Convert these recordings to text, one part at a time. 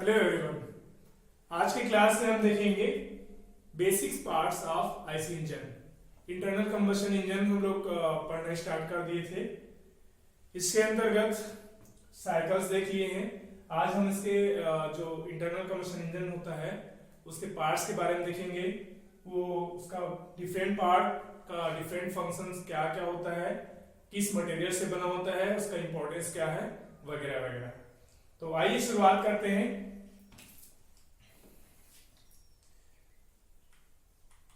Hello everyone. आज की class में हम देखेंगे basics parts of IC engine. Internal combustion engine हम लोग पढ़ना स्टार्ट कर दिए थे। इसके अंतर्गत साइकिल्स देख लिए हैं। आज हम इसके जो इंटरनल कंबशन इंजन होता है उसके पार्ट्स के बारे में देखेंगे। वो उसका डिफरेंट पार्ट का डिफरेंट फंक्शंस क्या क्या होता है, किस मटेरियल से बना होता है, उसका इंपॉर्टेंस क्या है, वगैरह वगैरह। तो आइए शुरुआत करते हैं।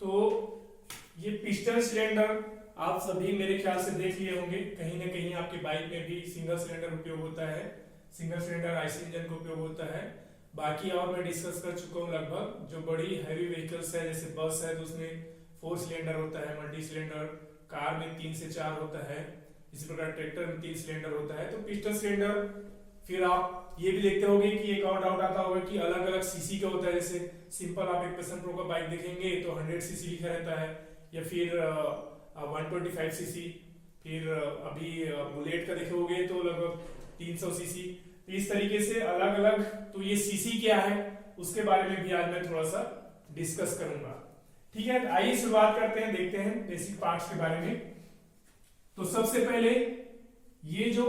तो ये पिस्टन सिलेंडर आप सभी मेरे ख्याल से देख लिए होंगे, कहीं ना कहीं आपके बाइक में भी सिंगल सिलेंडर उपयोग होता है, सिंगल सिलेंडर आईसी इंजन का उपयोग होता है। बाकी और मैं डिस्कस कर चुका हूँ लगभग। जो बड़ी हैवी व्हीकल्स है जैसे बस है तो उसमें 4 सिलेंडर होता है, मल्टी सिलेंडर, कार में 3 से 4 होता है, इसी प्रकार ट्रैक्टर में 3 सिलेंडर होता है। तो पिस्टन सिलेंडर, फिर आप ये भी देखते होंगे कि एक और डाउट आता होगा कि अलग अलग सीसी का होता है। जैसे सिंपल आप एक पैशन प्रो का बाइक देखेंगे तो 100 सीसी लिखा रहता है, या फिर 125 सीसी, फिर अभी बुलेट का देखोगे तो लगभग 300 सीसी। इस तरीके से अलग अलग। तो ये सीसी क्या है उसके बारे में भी आज मैं थोड़ा सा डिस्कस करूंगा। ठीक है, आइए शुरुआत करते हैं, देखते हैं बेसिक पार्ट्स के बारे में। तो सबसे पहले ये जो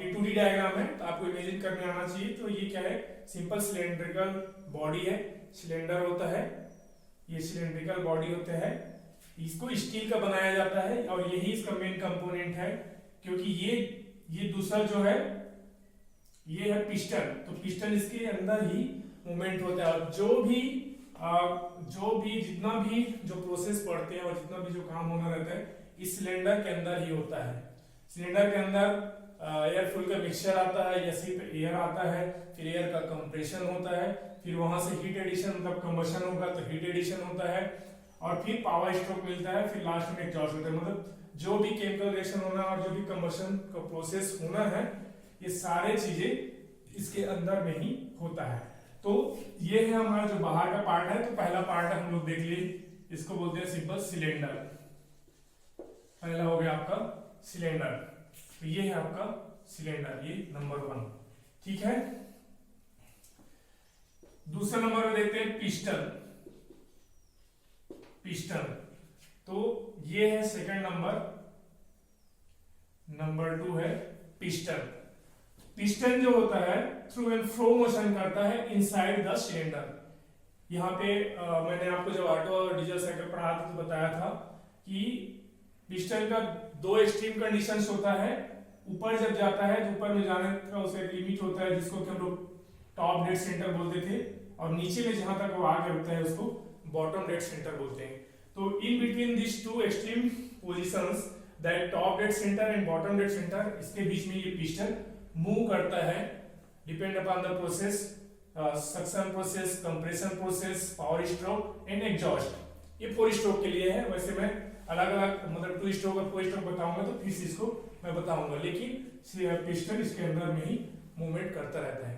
ये 2D डायग्राम है तो आपको इमेजिन करने आना चाहिए। तो ये क्या है, सिंपल सिलेंड्रिकल बॉडी है, सिलेंडर होता है, ये सिलेंड्रिकल बॉडी होता है, इसको स्टील का बनाया जाता है और यही इसका मेन कंपोनेंट है। क्योंकि ये दूसरा जो है ये है पिस्टन, तो पिस्टन इसके अंदर ही मूवमेंट होता है। और जो भी जितना भी जो प्रोसेस पढ़ते हैं और जितना भी जो काम होना रहता है इस सिलेंडर के अंदर ही होता है। सिलेंडर के अंदर एयर फ्यूल का मिक्सचर आता है या सिर्फ एयर आता है, फिर एयर का कंप्रेशन होता है, फिर वहां से हीट एडिशन मतलब कंबशन होगा तो हीट एडिशन होता है, और फिर पावर स्ट्रोक मिलता है, फिर लास्ट में एग्जॉस्ट होता है। मतलब जो भी केमिकल रिएक्शन होना और जो भी कंबशन का प्रोसेस होना है ये सारे चीजें इसके अंदर में ही होता है। तो ये है हमारा जो बाहर का पार्ट है। तो पहला पार्ट हम लोग देख लिए, इसको बोलते हैं सिंपल सिलेंडर। पहला हो गया आपका सिलेंडर, तो ये है आपका सिलेंडर, ये नंबर 1। ठीक है, दूसरे नंबर में देखते हैं पिस्टन। पिस्टन तो ये है सेकंड नंबर। नंबर 2 है पिस्टन। पिस्टन जो होता है थ्रू एंड फ्रो मोशन करता है इनसाइड द सिलेंडर। यहाँ पे मैंने आपको जब ऑटो और डीजल साइकिल पढ़ा था तो बताया था कि पिस्टन का 2 एक्सट्रीम कंडीशंस होता है। ऊपर जब जाता है तो ऊपर में जाने का उसका एक लिमिट होता है जिसको कि हम लोग टॉप डेड सेंटर बोलते थे, और नीचे में जहां तक वो आगे रुकता है उसको बॉटम डेड सेंटर बोलते हैं। तो in between this 2 extreme positions, that top dead centre and bottom dead centre, इसके बीच में ये पिस्टन मूव करता है depend upon the process, suction process, compression process, power stroke and exhaust. ये 4 स्ट्रोक के लिए है। वैसे मैं अलग अलग मतलब 2 स्ट्रोक और 4 स्ट्रोक बताऊंगा तो फिर इसको मैं बताऊंगा, लेकिन पिस्टन इसके अंदर में ही मूवमेंट करता रहता है।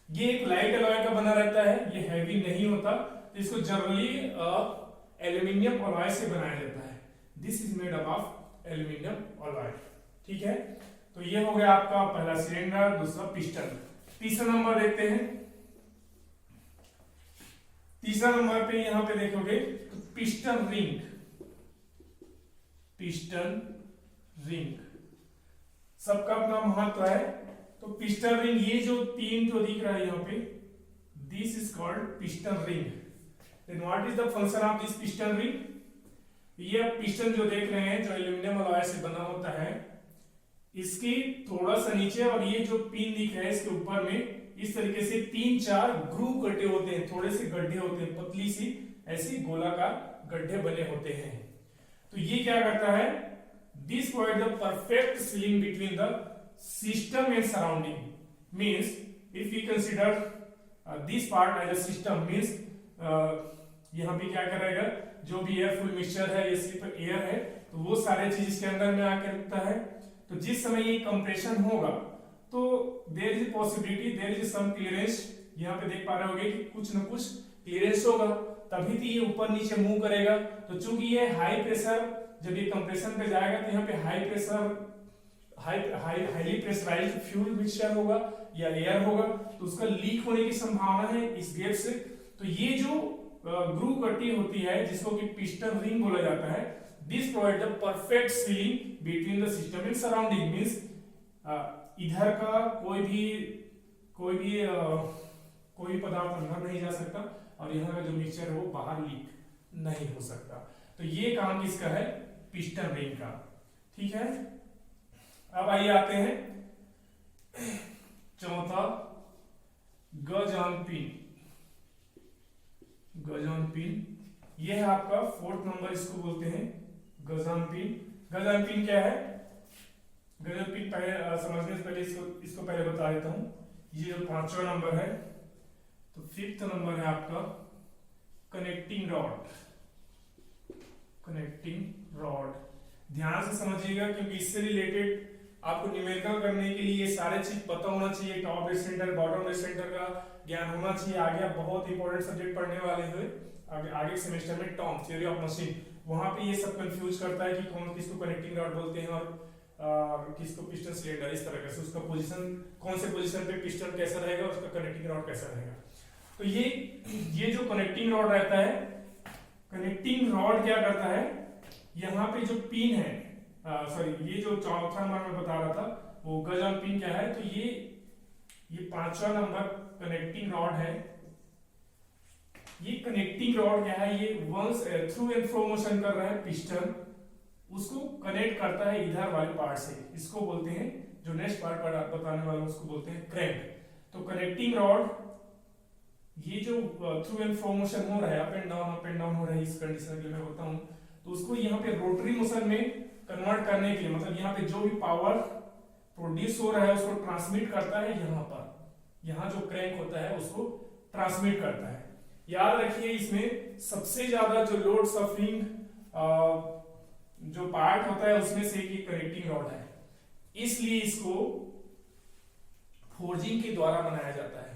ये एक लाइट अलॉय का बना रहता है, ये हैवी नहीं होता। इसको जनरली एल्यूमिनियम अलॉय से बनाया जाता है। This is made up of aluminium alloy. ठीक है, तो ये हो गया आपका पहला सिलेंडर, दूसरा पिस्टन। तीसरा नंबर देखते हैं। तीसरा नंबर पे यहां पे देखोगे तो पिस्टन रिंग। पिस्टन रिंग सबका अपना महत्व है। तो पिस्टन रिंग, ये जो 3 जो दिख रहा है यहाँ पे, this is called piston ring. Then what is the function of this piston ring? ये पिस्टन जो देख रहे हैं जो एल्यूमिनियम अलॉय से बना होता है, इसकी थोड़ा सा नीचे और ये जो पिन दिख रहा है इसके ऊपर में इस तरीके से 3-4 ग्रूव कटे होते हैं, थोड़े से गड्ढे होते हैं, पतली सी ऐसी गोलाकार गड्ढे बने होते हैं। तो ये क्या करता है, this provide the perfect sealing between the system and surrounding. Means if we consider this part as a system, means यहां पे क्या करेगा, जो भी एयर फुल मिक्सचर है ये सिर्फ एयर है तो वो सारे चीज इसके अंदर में आकर रुकता है। तो जिस समय ये कंप्रेशन होगा तो there is possibility, there is some clearance. यहाँ पे देख पा रहे होगे कि कुछ न कुछ क्लियरेंस होगा, तभी तो ये ऊपर नीचे मूव करेगा। तो चूंकि ये हाई प्रेशर, जब ये कंप्रेशन पे जाएगा तो यहाँ पे हाईली प्रेशराइज्ड फ्यूल मिक्सचर होगा या एयर होगा तो उसका लीक होने की संभावना है इस गैस से। तो ये जो ग्रू गट्टी होती है जिसको कि पिस्टन रिंग बोला जाता है, this provide the perfect sealing between the system and surrounding. Means इधर का कोई पदार्थ अंदर नहीं जा सकता और यहाँ का जो मिक्सचर है वो बाहर लीक नहीं हो सकता। तो ये काम किसका है? पिस्टन रिंग का। ठीक है, अब आइए आते हैं चौथा, गज ऑन पिन। गज ऑन पिन ये है आपका 4th नंबर, इसको बोलते हैं गज ऑन पिन। गज ऑन पिन क्या है? गज ऑन पिन पहले समझने से पहले इसको पहले बता देता हूं। ये जो 5वां नंबर है, तो 5th नंबर है आपका कनेक्टिंग रॉड। कनेक्टिंग रॉड ध्यान से समझिएगा क्योंकि इससे रिलेटेड आपको न्यूमेरिकल करने के लिए ये सारे चीज पता होना चाहिए। Top dead centre, bottom dead centre का ज्ञान होना चाहिए। आगे आप बहुत इंपॉर्टेंट सब्जेक्ट पढ़ने वाले हुए आगे सेमेस्टर में टॉम थ्योरी ऑफ मशीन, वहां पे ये सब कंफ्यूज करता है कि कौन किसको कनेक्टिंग रॉड बोलते हैं और किसको पिस्टन सिलेंडर, इस तरह से उसका पोजीशन, कौन से पोजीशन पे पिस्टन कैसा रहेगा, उसका कनेक्टिंग रॉड कैसा रहेगा। तो ये जो कनेक्टिंग रॉड रहता है, कनेक्टिंग रॉड क्या करता है, यहाँ पे जो पिन है, ये जो 4था नंबर में बता रहा था वो गज ऑन पिन क्या है, तो ये 5वां नंबर कनेक्टिंग रॉड है। ये कनेक्टिंग रॉड क्या है, ये once through and fro motion कर रहा है पिस्टन, उसको कनेक्ट करता है इधर वाले पार्ट से। इसको बोलते हैं, जो नेक्स्ट पार्ट बताने वाला उसको बोलते हैं क्रैंक। तो कनेक्टिंग रॉड ये जो थ्रू एंड फ्रो मोशन हो रहा है, अप एंड डाउन हो रहा है, इस कंडीशन के लिए मैं बताऊं, तो उसको यहाँ पे रोटरी मोशन में कन्वर्ट करने के लिए, मतलब यहाँ पे जो भी पावर प्रोड्यूस हो रहा है उसको ट्रांसमिट करता है यहाँ पर, यहाँ जो क्रैंक होता है उसको ट्रांसमिट करता है। याद रखिए इसमें सबसे ज्यादा जो लोड सफरिंग जो पार्ट होता है उसमें से एक कनेक्टिंग रॉड है, इसलिए इसको फोर्जिंग के द्वारा बनाया जाता है।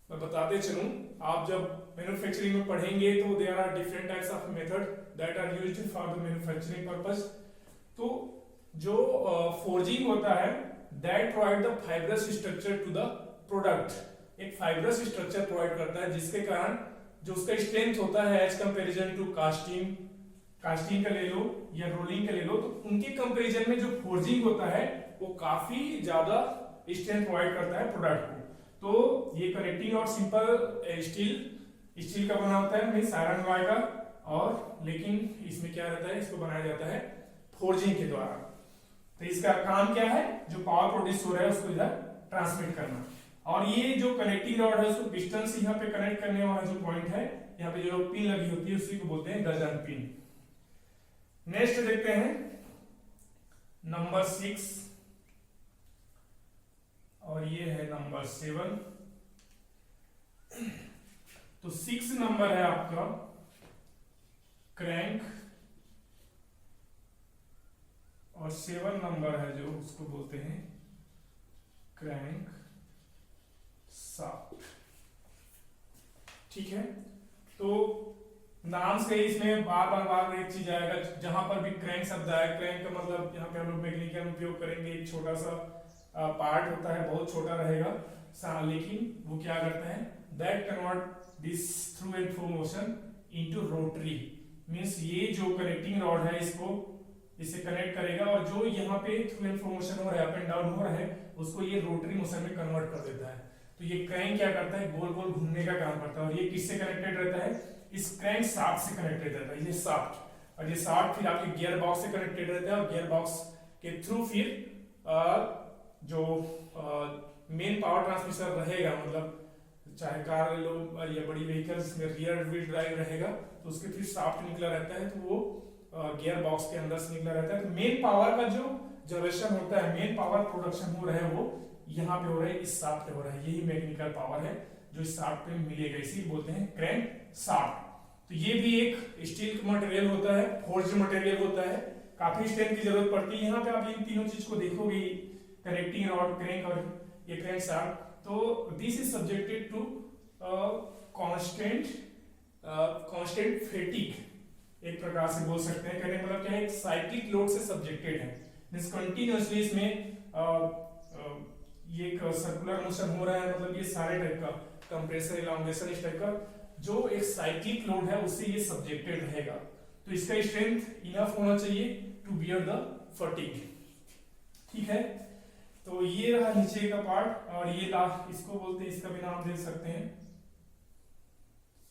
मैं बताते चलूं, आप जब मैन्युफैक्चरिंग में पढ़ेंगे तो there are different types of method that are used for the manufacturing purpose. तो जो फोर्जिंग होता है that provide the fibrous structure to the product. एक फाइब्रस स्ट्रक्चर प्रोवाइड करता है जिसके कारण जो उसका स्ट्रेंथ होता है एज कंपैरिजन टू कास्टिंग का ले लो या रोलिंग का ले लो, तो उनके कंपैरिजन में जो फोर्जिंग होता है वो काफी ज्यादा स्ट्रेंथ प्रोवाइड करता है प्रोडक्ट को। तो ये कनेक्टिंग रॉड सिंपल स्टील का बना होता है, मींस आयरन लॉय का, और लेकिन इसमें क्या रहता है, इसको बनाया जाता है फोर्जिंग के द्वारा। तो इसका काम क्या है, जो पावर प्रोड्यूस हो रहा है उसको इधर ट्रांसमिट करना। और ये जो कनेक्टिंग रॉड है उसको पिस्टन से यहाँ पे कनेक्ट करने वाला जो पॉइंट है, यहाँ पे जो पिन लगी होती है उसी को बोलते हैं गज ऑन पिन। नेक्स्ट देखते हैं नंबर 6 और ये है नंबर 7। तो 6 नंबर है आपका क्रैंक और 7 नंबर है जो उसको बोलते हैं क्रैंक शाफ्ट। ठीक है, तो नाम से इसमें बार एक चीज आएगा, जहां पर भी क्रैंक शब्द आए, क्रैंक का मतलब यहाँ पे हम लोग मैकेनिकल में उपयोग करेंगे, एक छोटा सा पार्ट होता है, बहुत छोटा रहेगा, लेकिन वो क्या करता है, that convert this through and fro motion into rotary. Means ये जो कनेक्टिंग रॉड है इससे कनेक्ट करेगा और जो यहाँ पे थ्रू एंड फ्रो मोशन हो रहा है, अप एंड डाउन हो रहा है, उसको ये रोटरी मोशन में कन्वर्ट कर देता है। तो ये क्रैंक क्या करता है, गोल गोल घूमने का काम करता है। और ये किससे कनेक्टेड रहता है, इस क्रैंक शाफ्ट से कनेक्टेड रहता है, ये शाफ्ट, और ये शाफ्ट फिर आपके गियर बॉक्स से कनेक्टेड रहता है और गियर बॉक्स के थ्रू फिर जो मेन पावर ट्रांसमिशन रहेगा, मतलब चाहे कार लो या बड़ी व्हीकल्स में रियर व्हील ड्राइव रहेगा, तो उसके फिर शाफ्ट निकला रहता है, तो वो गियर बॉक्स के अंदर से निकला रहता है। तो मेन पावर का जो जनरेशन होता है, मेन पावर प्रोडक्शन हो रहा है वो यहाँ पे हो रहा है, इस शाफ्ट पे हो रहा है। यही मैकेनिकल पावर है जो इस शाफ्ट पे मिलेगा, इसी बोलते हैं क्रैंक शाफ्ट। तो ये भी एक स्टील का मटेरियल होता है, फोर्ज्ड मटेरियल होता है, काफी स्ट्रेंथ की जरूरत पड़ती है। यहाँ पे आप इन तीनों चीज को देखोगे, कनेक्टिंग रॉड, क्रैंक और ये क्रैंक शाफ्ट। तो this is subjected to constant fatigue, एक प्रकार से बोल सकते हैं। कहने मतलब क्या है, साइक्लिक लोड से सब्जेक्टेड है। मींस कंटिन्यूअसली इसमें ये एक सर्कुलर मोशन हो रहा है, मतलब ये सारे टाइप का कंप्रेशन, इलांगेशन, इस टाइप का जो एक साइक्लिक लोड है उससे ये सब्जेक्टेड रहेगा। तो इसका स्ट्रेंथ इनफ होना चाहिए टू बियर द फटीग। ठीक है, तो ये रहा नीचे का पार्ट, और ये लास्ट इसको बोलते हैं, इसका भी नाम दे सकते हैं,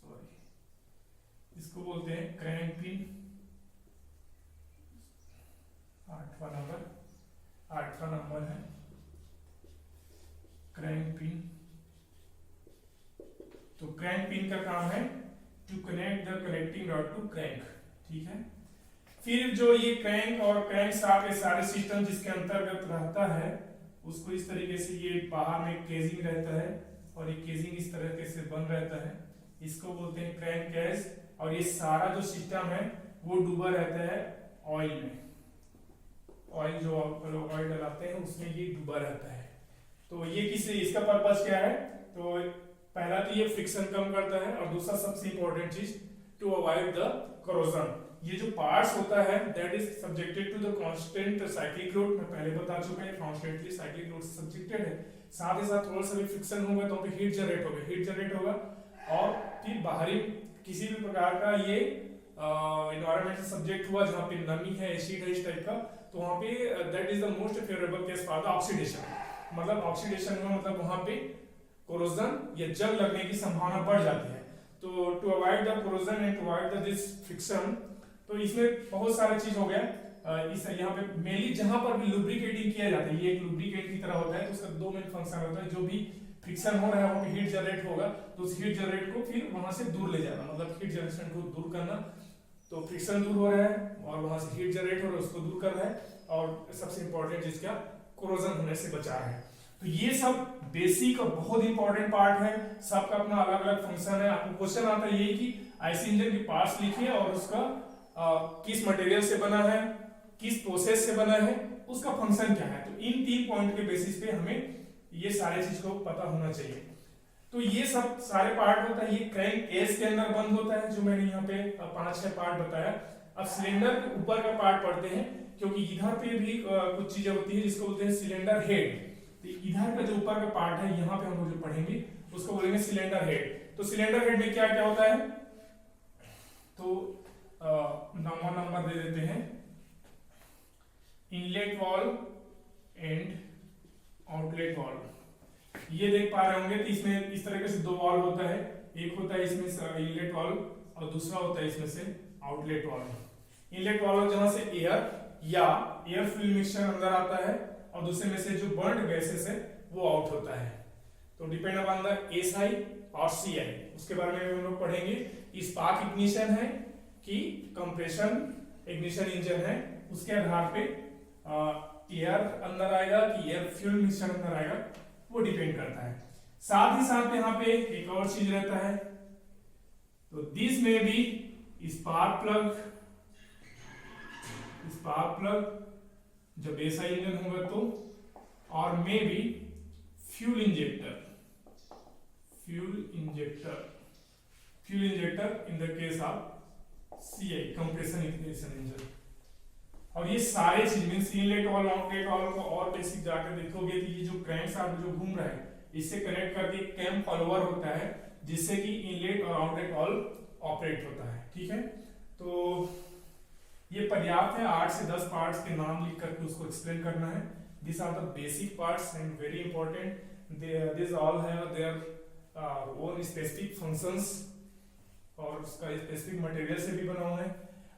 सॉरी, इसको बोलते हैं क्रैंक पिन। 8वां नंबर है क्रैंक पिन। तो क्रैंक पिन का काम है to connect the connecting rod to crank. ठीक है, फिर जो ये क्रैंक और क्रैंक शाफ्ट के सारे सिस्टम जिसके अंतर्गत रहता है उसको इस तरीके से, ये बाहर में केजिंग रहता है और ये केजिंग इस तरीके से बन रहता है, इसको बोलते हैं क्रैंक केज। और ये सारा जो सिस्टम है वो डूबा रहता है ऑयल में, ऑयल जो आप लोग ऑयल डलाते हैं उसमें ये डूबा रहता है। तो ये किस, इसका पर्पस क्या है, तो पहला तो ये फ्रिक्शन कम करता है, और दूसरा सबसे इंपॉर्टेंट चीज टू अवॉइड द करोजन। ये जो पार्ट्स होता है that is subjected to the constant cyclic load, मैं पहले बता चुका है कॉन्स्टेंटली साइक्लिक लोड से सब्जेक्टेड है। साथ ही साथ थोड़ा सा भी फ्रिक्शन होगा तो पे हीट जनरेट होगा, और फिर बाहरी किसी भी प्रकार का ये एनवायरनमेंट से सब्जेक्ट हुआ जहाँ पे नमी है, एसिड है, इस टाइप का, तो वहाँ पे that is the most favourable case for the oxidation. मतलब ऑक्सीडेशन हुआ मतलब वहाँ पे कोरोजन या जंग लगने की संभावना बढ़ जाती है। तो to avoid the corrosion and to avoid the this friction, तो इसमें बहुत सारे चीज हो गया। इस यहाँ पे मेनली जहां पर भी लुब्रिकेटिंग किया जाता है, ये एक लुब्रिकेंट की तरह होता है, तो उसका दो मेन फंक्शन होता है। जो भी फ्रिक्शन हो रहा है वहां पे हीट जनरेट होगा, तो उस हीट जनरेट को फिर वहां से दूर ले जाना, मतलब हीट जनरेशन को दूर करना। तो फ्रिक्शन दूर हो रहा है और वहां से हीट जनरेट हो रहा है, उसको दूर कर रहा है, और सबसे इंपॉर्टेंट जिसका कोरोजन होने से बचा है। तो ये सब बेसिक और बहुत इंपॉर्टेंट पार्ट है, सबका अपना अलग अलग फंक्शन है। आपको क्वेश्चन आता है ये कि आईसी इंजन के पार्ट्स लिखिए और उसका किस मटेरियल से बना है, किस प्रोसेस से बना है, उसका फंक्शन क्या है। तो इन 3 पॉइंट के बेसिस पे हमें ये सारे चीज को पता होना चाहिए। तो ये सब सारे पार्ट होता है, ये क्रैंक केस के अंदर बंद होता है, जो मैंने यहाँ पे 5-6 पार्ट बताया। अब सिलेंडर के ऊपर का पार्ट पढ़ते हैं, क्योंकि इधर पे भी कुछ चीजें होती है जिसको बोलते हैं सिलेंडर हेड। तो इधर का जो ऊपर का पार्ट है यहाँ पे हम लोग जो पढ़ेंगे उसको बोलेंगे सिलेंडर हेड। तो सिलेंडर हेड में क्या क्या होता है, तो नंबर दे देते हैं, inlet valve and outlet valve. ये देख पा रहे होंगे तो इसमें इस तरीके से 2 वाल्व होता है, एक होता है इसमें इनलेट वाल्व और दूसरा होता है इसमें से आउटलेट वाल्व। इनलेट वाल्व जहां से एयर या एयर फ्यूल मिक्सचर अंदर आता है, और दूसरे में से जो बर्न्ड गैसेस है वो आउट होता है। तो डिपेंड अपॉन द एसआई और सीआई, उसके बारे में हम लोग पढ़ेंगे। स्पार्क इग्निशन है कि कंप्रेशन इग्निशन इंजन है, उसके आधार पे एयर अंदर आएगा कि एयर फ्यूल मिक्सचर अंदर आएगा, वो डिपेंड करता है। साथ ही साथ यहाँ पे एक और चीज रहता है, तो दिस में भी स्पार्क प्लग जब ऐसा इंजन होगा तो, और may be fuel injector in the case of CI compression ignition engine. और ये सारे चीज means inlet valve outlet valve को और बेसिक जाकर देखोगे कि ये जो क्रैंक शाफ्ट जो घूम रहा है इससे कनेक्ट करके कैम फॉलोअर होता है, जिससे कि इनलेट और आउटलेट वाल्व ऑपरेट होता है। ठीक है, तो ये पर्याप्त है 8 से 10 पार्ट्स के नाम लिख करके उसको एक्सप्लेन करना है। This are the basic parts and very important, this all have their own specific functions, और उसका स्पेसिफिक मटेरियल से भी बना हुआ है।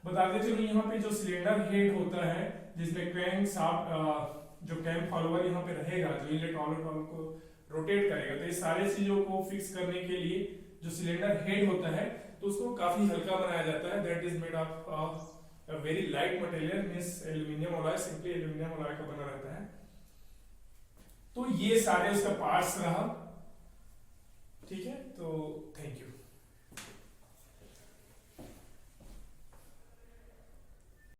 बताते चलो यहाँ पे जो सिलेंडर हेड होता है जिसमें क्रैंक शाफ्ट जो कैम फॉलोअर यहाँ पे रहेगा, जो इनलेट आउटलेट वाल्व को रोटेट करेगा, तो ये सारे चीजों को फिक्स करने के लिए जो सिलेंडर हेड होता है तो उसको काफी हल्का बनाया जाता है। That is made of very light material, means aluminium alloy, simply aluminium alloy का बना रहता है। तो ये सारे उसका पार्ट्स रहा। ठीक है, तो थैंक यू।